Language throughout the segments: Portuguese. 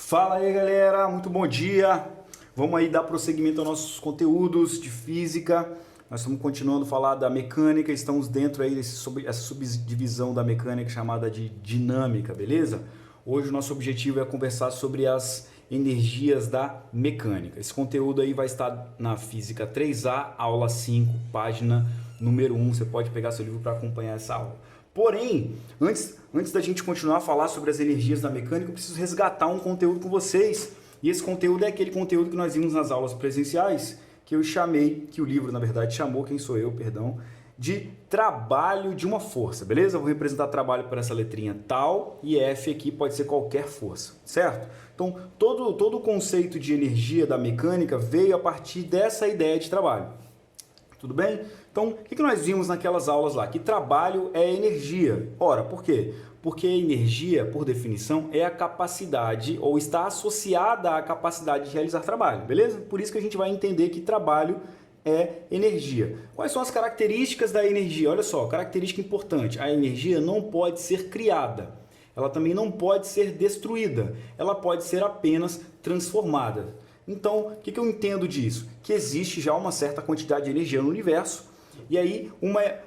Fala aí, galera, muito bom dia. Vamos aí dar prosseguimento aos nossos conteúdos de física. Nós estamos continuando a falar da mecânica, estamos dentro aí dessa subdivisão da mecânica chamada de dinâmica, beleza? Hoje o nosso objetivo é conversar sobre as energias da mecânica. Esse conteúdo aí vai estar na Física 3A, aula 5, página número 1. Você pode pegar seu livro para acompanhar essa aula. Porém, antes da gente continuar a falar sobre as energias da mecânica, eu preciso resgatar um conteúdo com vocês. E esse conteúdo é aquele conteúdo que nós vimos nas aulas presenciais, que eu chamei, que o livro na verdade chamou, quem sou eu, perdão, de trabalho de uma força, beleza? Eu vou representar trabalho por essa letrinha tal e F aqui pode ser qualquer força, certo? Então, todo o conceito de energia da mecânica veio a partir dessa ideia de trabalho. Tudo bem? Então, o que nós vimos naquelas aulas lá? Que trabalho é energia. Ora, por quê? Porque energia, por definição, é a capacidade ou está associada à capacidade de realizar trabalho, beleza? Por isso que a gente vai entender que trabalho é energia. Quais são as características da energia? Olha só, característica importante. A energia não pode ser criada. Ela também não pode ser destruída. Ela pode ser apenas transformada. Então, o que eu entendo disso? Que existe já uma certa quantidade de energia no universo, e aí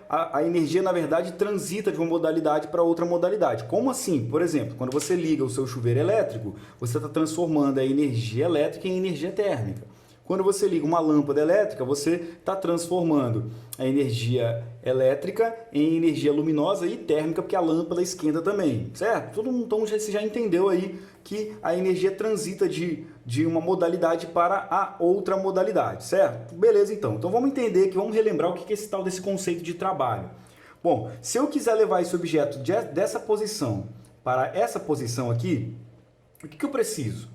a energia, na verdade, transita de uma modalidade para outra modalidade. Como assim? Por exemplo, quando você liga o seu chuveiro elétrico, você está transformando a energia elétrica em energia térmica. Quando você liga uma lâmpada elétrica, você está transformando a energia elétrica em energia luminosa e térmica, porque a lâmpada esquenta também, certo? Todo mundo, então você já entendeu aí que a energia transita de uma modalidade para a outra modalidade, certo? Beleza, então. Então vamos entender que vamos relembrar o que é esse tal desse conceito de trabalho. Bom, se eu quiser levar esse objeto dessa posição para essa posição aqui, o que eu preciso?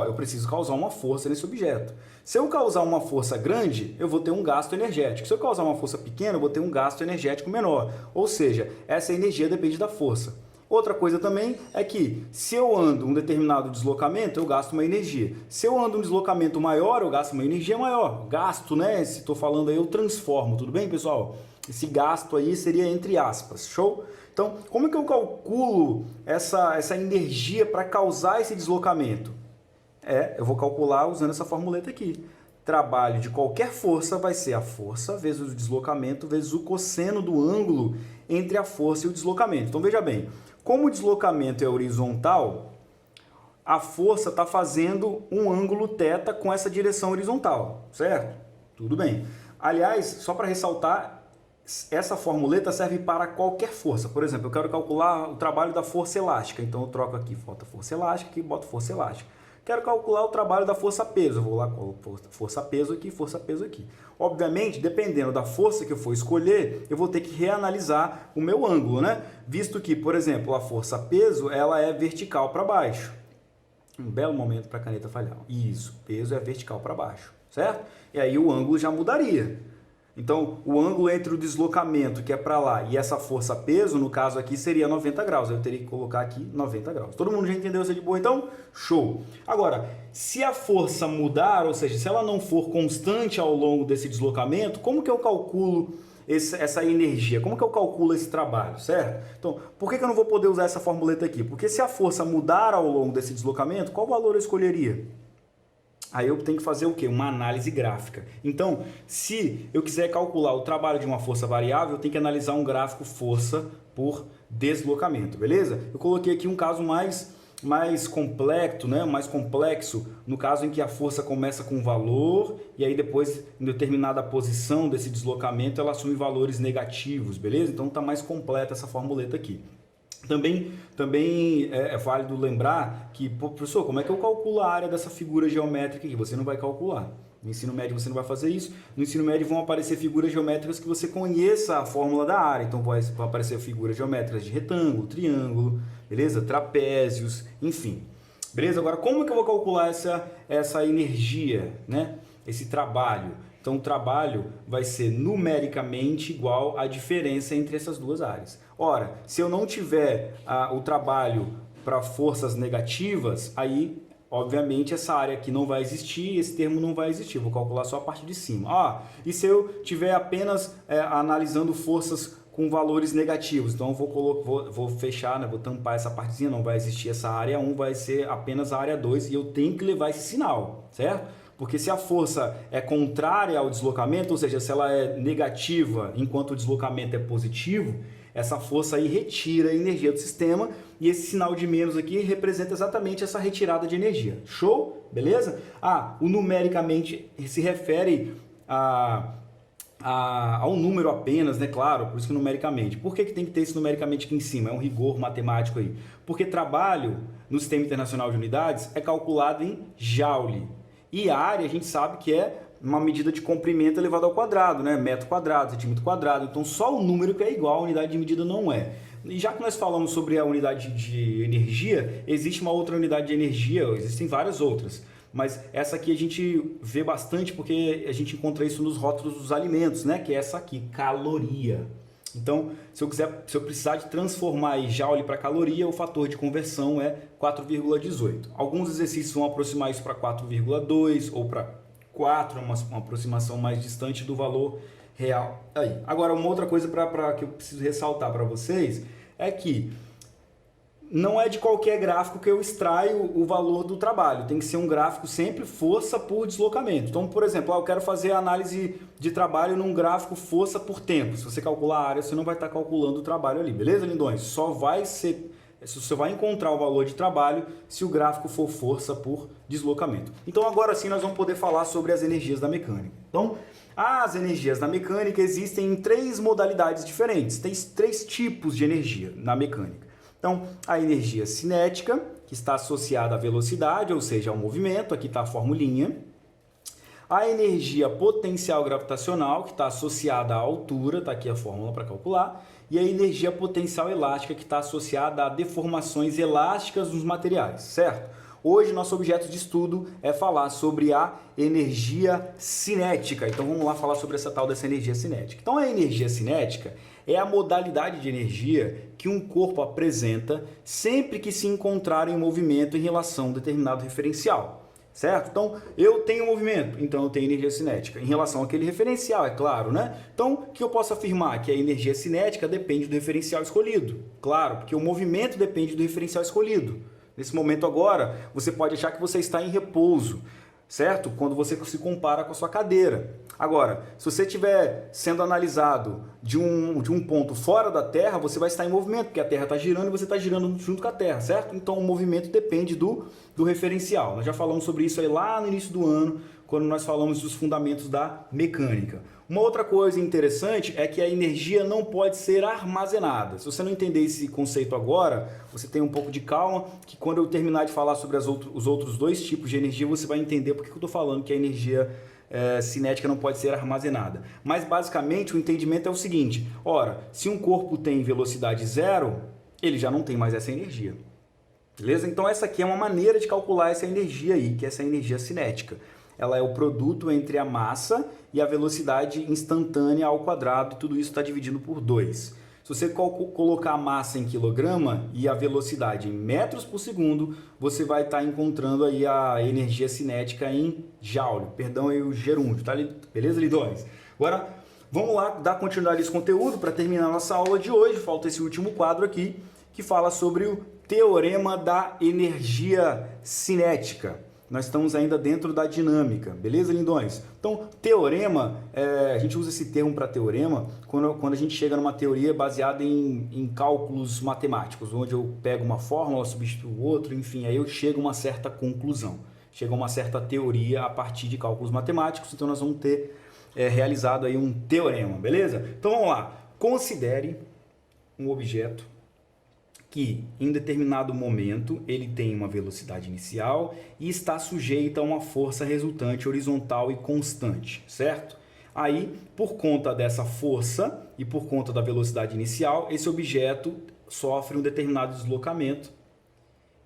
Eu preciso causar uma força nesse objeto. Se eu causar uma força grande, eu vou ter um gasto energético. Se eu causar uma força pequena, eu vou ter um gasto energético menor. Ou seja, essa energia depende da força. Outra coisa também é que se eu ando um determinado deslocamento, eu gasto uma energia. Se eu ando um deslocamento maior, eu gasto uma energia maior. Gasto, né? Se estou falando aí, eu transformo. Tudo bem, pessoal? Esse gasto aí seria entre aspas. Show? Então, como é que eu calculo essa energia para causar esse deslocamento? Eu vou calcular usando essa formuleta aqui. Trabalho de qualquer força vai ser a força vezes o deslocamento vezes o cosseno do ângulo entre a força e o deslocamento. Então veja bem, como o deslocamento é horizontal, a força está fazendo um ângulo θ com essa direção horizontal, certo? Tudo bem. Aliás, só para ressaltar, essa formuleta serve para qualquer força. Por exemplo, eu quero calcular o trabalho da força elástica, então eu troco aqui, falta força elástica e boto força elástica. Quero calcular o trabalho da força-peso. Eu vou lá, força-peso aqui, força-peso aqui. Obviamente, dependendo da força que eu for escolher, eu vou ter que reanalisar o meu ângulo, né? Visto que, por exemplo, a força-peso, ela é vertical para baixo. Um belo momento para a caneta falhar. Isso, peso é vertical para baixo, certo? E aí o ângulo já mudaria. Então, o ângulo entre o deslocamento, que é para lá, e essa força-peso, no caso aqui, seria 90 graus. Eu teria que colocar aqui 90 graus. Todo mundo já entendeu isso de boa? Então, show! Agora, se a força mudar, ou seja, se ela não for constante ao longo desse deslocamento, como que eu calculo essa energia? Como que eu calculo esse trabalho, certo? Então, por que eu não vou poder usar essa formuleta aqui? Porque se a força mudar ao longo desse deslocamento, qual valor eu escolheria? Aí eu tenho que fazer o quê? Uma análise gráfica. Então, se eu quiser calcular o trabalho de uma força variável, eu tenho que analisar um gráfico força por deslocamento, beleza? Eu coloquei aqui um caso mais complexo, né? Mais complexo, no caso em que a força começa com um valor e aí depois, em determinada posição desse deslocamento, ela assume valores negativos, beleza? Então está mais completa essa formuleta aqui. Também é válido lembrar que, professor, como é que eu calculo a área dessa figura geométrica aqui? Você não vai calcular. No ensino médio você não vai fazer isso. No ensino médio vão aparecer figuras geométricas que você conheça a fórmula da área. Então vão aparecer figuras geométricas de retângulo, triângulo, beleza? Trapézios, enfim. Beleza? Agora, como é que eu vou calcular essa energia, né? Esse trabalho? Então, o trabalho vai ser numericamente igual à diferença entre essas duas áreas. Ora, se eu não tiver o trabalho para forças negativas, aí, obviamente, essa área aqui não vai existir, esse termo não vai existir. Vou calcular só a parte de cima. E se eu tiver apenas analisando forças com valores negativos. Então eu vou fechar, né? Vou tampar essa partezinha, não vai existir essa área 1, vai ser apenas a área 2 e eu tenho que levar esse sinal, certo? Porque se a força é contrária ao deslocamento, ou seja, se ela é negativa enquanto o deslocamento é positivo, essa força aí retira a energia do sistema e esse sinal de menos aqui representa exatamente essa retirada de energia. Show? Beleza? O numericamente se refere ao número apenas, né? Claro, por isso que numericamente. Por que tem que ter esse numericamente aqui em cima? É um rigor matemático aí. Porque trabalho no Sistema Internacional de Unidades é calculado em Joule. E a área a gente sabe que é uma medida de comprimento elevado ao quadrado, né? Metro quadrado, centímetro quadrado. Então só o número que é igual, a unidade de medida não é. E já que nós falamos sobre a unidade de energia, existe uma outra unidade de energia, existem várias outras. Mas essa aqui a gente vê bastante porque a gente encontra isso nos rótulos dos alimentos, né? Que é essa aqui, caloria. Então, se eu precisar de transformar joule para caloria, o fator de conversão é 4,18. Alguns exercícios vão aproximar isso para 4,2 ou para 4, uma aproximação mais distante do valor real. Aí. Agora, uma outra coisa que eu preciso ressaltar para vocês é que não é de qualquer gráfico que eu extraio o valor do trabalho. Tem que ser um gráfico sempre força por deslocamento. Então, por exemplo, eu quero fazer a análise de trabalho num gráfico força por tempo. Se você calcular a área, você não vai estar calculando o trabalho ali, beleza, lindões? Você vai encontrar o valor de trabalho se o gráfico for força por deslocamento. Então, agora sim, nós vamos poder falar sobre as energias da mecânica. Então, as energias da mecânica existem em 3 modalidades diferentes. Tem 3 tipos de energia na mecânica. Então, a energia cinética, que está associada à velocidade, ou seja, ao movimento, aqui está a formulinha. A energia potencial gravitacional, que está associada à altura, está aqui a fórmula para calcular. E a energia potencial elástica, que está associada a deformações elásticas nos materiais, certo? Hoje, nosso objeto de estudo é falar sobre a energia cinética. Então, vamos lá falar sobre essa tal dessa energia cinética. Então, a energia cinética é a modalidade de energia que um corpo apresenta sempre que se encontrar em movimento em relação a um determinado referencial, certo? Então, eu tenho movimento, então eu tenho energia cinética em relação àquele referencial, é claro, né? Então, o que eu posso afirmar? Que a energia cinética depende do referencial escolhido. Claro, porque o movimento depende do referencial escolhido. Nesse momento agora, você pode achar que você está em repouso, certo? Quando você se compara com a sua cadeira. Agora, se você estiver sendo analisado de um ponto fora da Terra, você vai estar em movimento, porque a Terra está girando e você está girando junto com a Terra, certo? Então, o movimento depende do referencial. Nós já falamos sobre isso aí lá no início do ano, quando nós falamos dos fundamentos da mecânica. Uma outra coisa interessante é que a energia não pode ser armazenada. Se você não entender esse conceito agora, você tem um pouco de calma, que quando eu terminar de falar sobre os outros 2 tipos de energia, você vai entender porque que eu estou falando que a energia cinética não pode ser armazenada. Mas basicamente o entendimento é o seguinte: ora, se um corpo tem velocidade 0, ele já não tem mais essa energia. Beleza? Então essa aqui é uma maneira de calcular essa energia aí, que é essa energia cinética. Ela é o produto entre a massa e a velocidade instantânea ao quadrado, tudo isso está dividido por 2. Se você colocar a massa em quilograma e a velocidade em metros por segundo, você vai estar encontrando aí a energia cinética em joule, perdão aí o gerúndio, tá? Beleza, lindões? Agora, vamos lá dar continuidade a esse conteúdo para terminar a nossa aula de hoje. Falta esse último quadro aqui, que fala sobre o teorema da energia cinética. Nós estamos ainda dentro da dinâmica, beleza, lindões? Então, teorema, a gente usa esse termo para teorema quando a gente chega numa teoria baseada em cálculos matemáticos, onde eu pego uma fórmula, substituo outra, enfim, aí eu chego a uma certa conclusão, chego a uma certa teoria a partir de cálculos matemáticos, então nós vamos ter realizado aí um teorema, beleza? Então, vamos lá. Considere um objeto que em determinado momento ele tem uma velocidade inicial e está sujeito a uma força resultante horizontal e constante, certo? Aí, por conta dessa força e por conta da velocidade inicial, esse objeto sofre um determinado deslocamento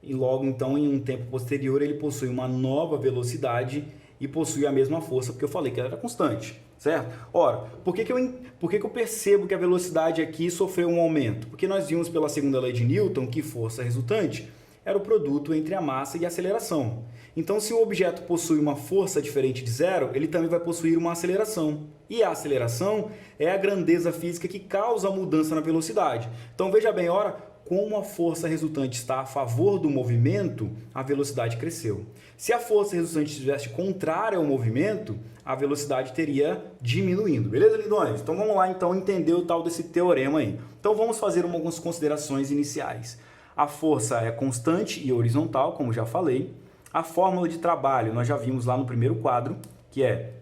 e logo então em um tempo posterior ele possui uma nova velocidade e possui a mesma força, porque eu falei que ela era constante, certo? Ora, por que eu percebo que a velocidade aqui sofreu um aumento? Porque nós vimos pela segunda lei de Newton que força resultante era o produto entre a massa e a aceleração. Então, se o objeto possui uma força diferente de zero, ele também vai possuir uma aceleração. E a aceleração é a grandeza física que causa a mudança na velocidade. Então, veja bem, ora, como a força resultante está a favor do movimento, a velocidade cresceu. Se a força resultante estivesse contrária ao movimento, a velocidade teria diminuindo. Beleza, lindões? Então, vamos lá, então, entender o tal desse teorema aí. Então, vamos fazer algumas considerações iniciais. A força é constante e horizontal, como já falei. A fórmula de trabalho, nós já vimos lá no primeiro quadro, que é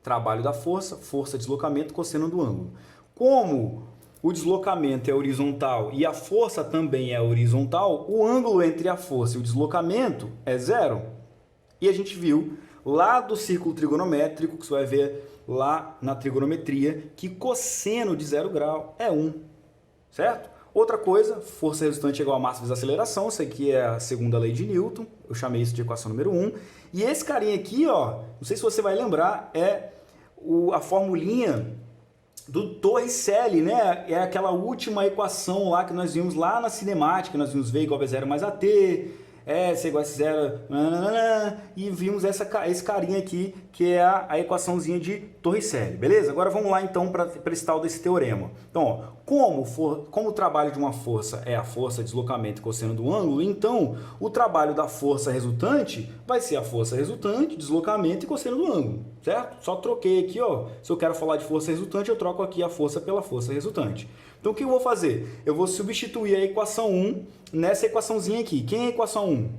trabalho da força, força deslocamento, cosseno do ângulo. Como o deslocamento é horizontal e a força também é horizontal, o ângulo entre a força e o deslocamento é zero. E a gente viu lá do círculo trigonométrico, que você vai ver lá na trigonometria, que cosseno de 0 grau é 1, certo? Outra coisa, força resultante é igual a massa vezes aceleração, isso aqui é a segunda lei de Newton, eu chamei isso de equação número 1. E esse carinha aqui, ó, não sei se você vai lembrar, é a formulinha do Torricelli, né? É aquela última equação lá que nós vimos lá na cinemática, nós vimos V igual a zero mais AT, S igual a zero, e vimos esse carinha aqui, que é a equaçãozinha de Torricelli, beleza? Agora vamos lá então para esse tal desse teorema. Então, ó, como o trabalho de uma força é a força, deslocamento e cosseno do ângulo, então o trabalho da força resultante vai ser a força resultante, deslocamento e cosseno do ângulo, certo? Só troquei aqui, ó, se eu quero falar de força resultante, eu troco aqui a força pela força resultante. Então o que eu vou fazer? Eu vou substituir a equação 1 nessa equaçãozinha aqui. Quem é a equação 1?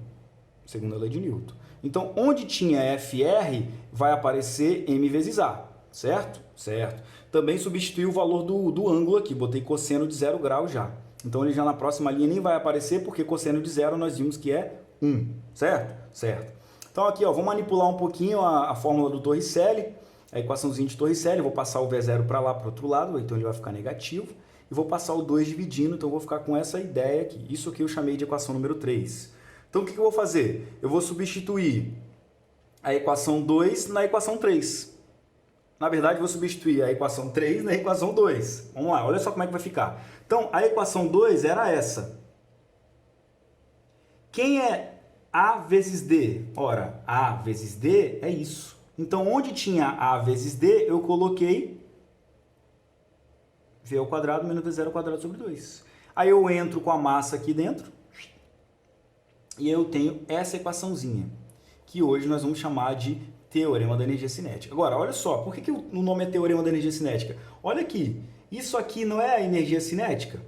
Segunda lei de Newton. Então, onde tinha FR, vai aparecer M vezes A, certo? Certo. Também substituí o valor do ângulo aqui, botei cosseno de 0 grau já. Então, ele já na próxima linha nem vai aparecer, porque cosseno de 0 nós vimos que é 1, certo? Certo. Então, aqui, ó, vou manipular um pouquinho a fórmula do Torricelli, a equaçãozinha de Torricelli, vou passar o V0 para lá, para o outro lado, então ele vai ficar negativo. E vou passar o 2 dividindo, então eu vou ficar com essa ideia aqui. Isso aqui eu chamei de equação número 3. Então, o que eu vou fazer? Eu vou substituir a equação 2 na equação 3. Na verdade, eu vou substituir a equação 3 na equação 2. Vamos lá, olha só como é que vai ficar. Então, a equação 2 era essa. Quem é A vezes D? Ora, A vezes D é isso. Então, onde tinha A vezes D, eu coloquei V ao quadrado menos V0 ao quadrado sobre 2. Aí eu entro com a massa aqui dentro e eu tenho essa equaçãozinha, que hoje nós vamos chamar de teorema da energia cinética. Agora, olha só, por que o nome é teorema da energia cinética? Olha aqui, isso aqui não é a energia cinética,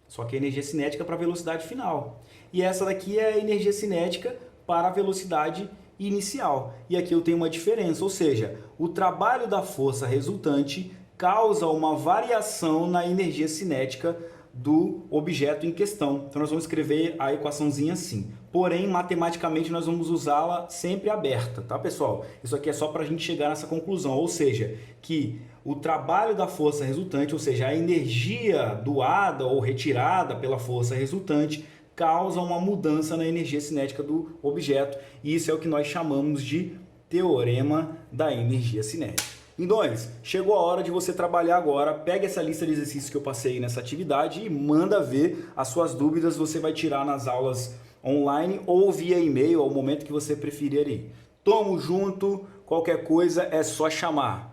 só que é energia cinética para a velocidade final. E essa daqui é a energia cinética para a velocidade inicial. E aqui eu tenho uma diferença, ou seja, o trabalho da força resultante causa uma variação na energia cinética do objeto em questão. Então nós vamos escrever a equaçãozinha assim. Porém, matematicamente nós vamos usá-la sempre aberta, tá, pessoal? Isso aqui é só para a gente chegar nessa conclusão, ou seja, que o trabalho da força resultante, ou seja, a energia doada ou retirada pela força resultante, causa uma mudança na energia cinética do objeto. E isso é o que nós chamamos de teorema da energia cinética. Lindões, chegou a hora de você trabalhar agora. Pega essa lista de exercícios que eu passei nessa atividade e manda ver as suas dúvidas. Você vai tirar nas aulas online ou via e-mail, ao momento que você preferir aí. Tamo junto, qualquer coisa é só chamar.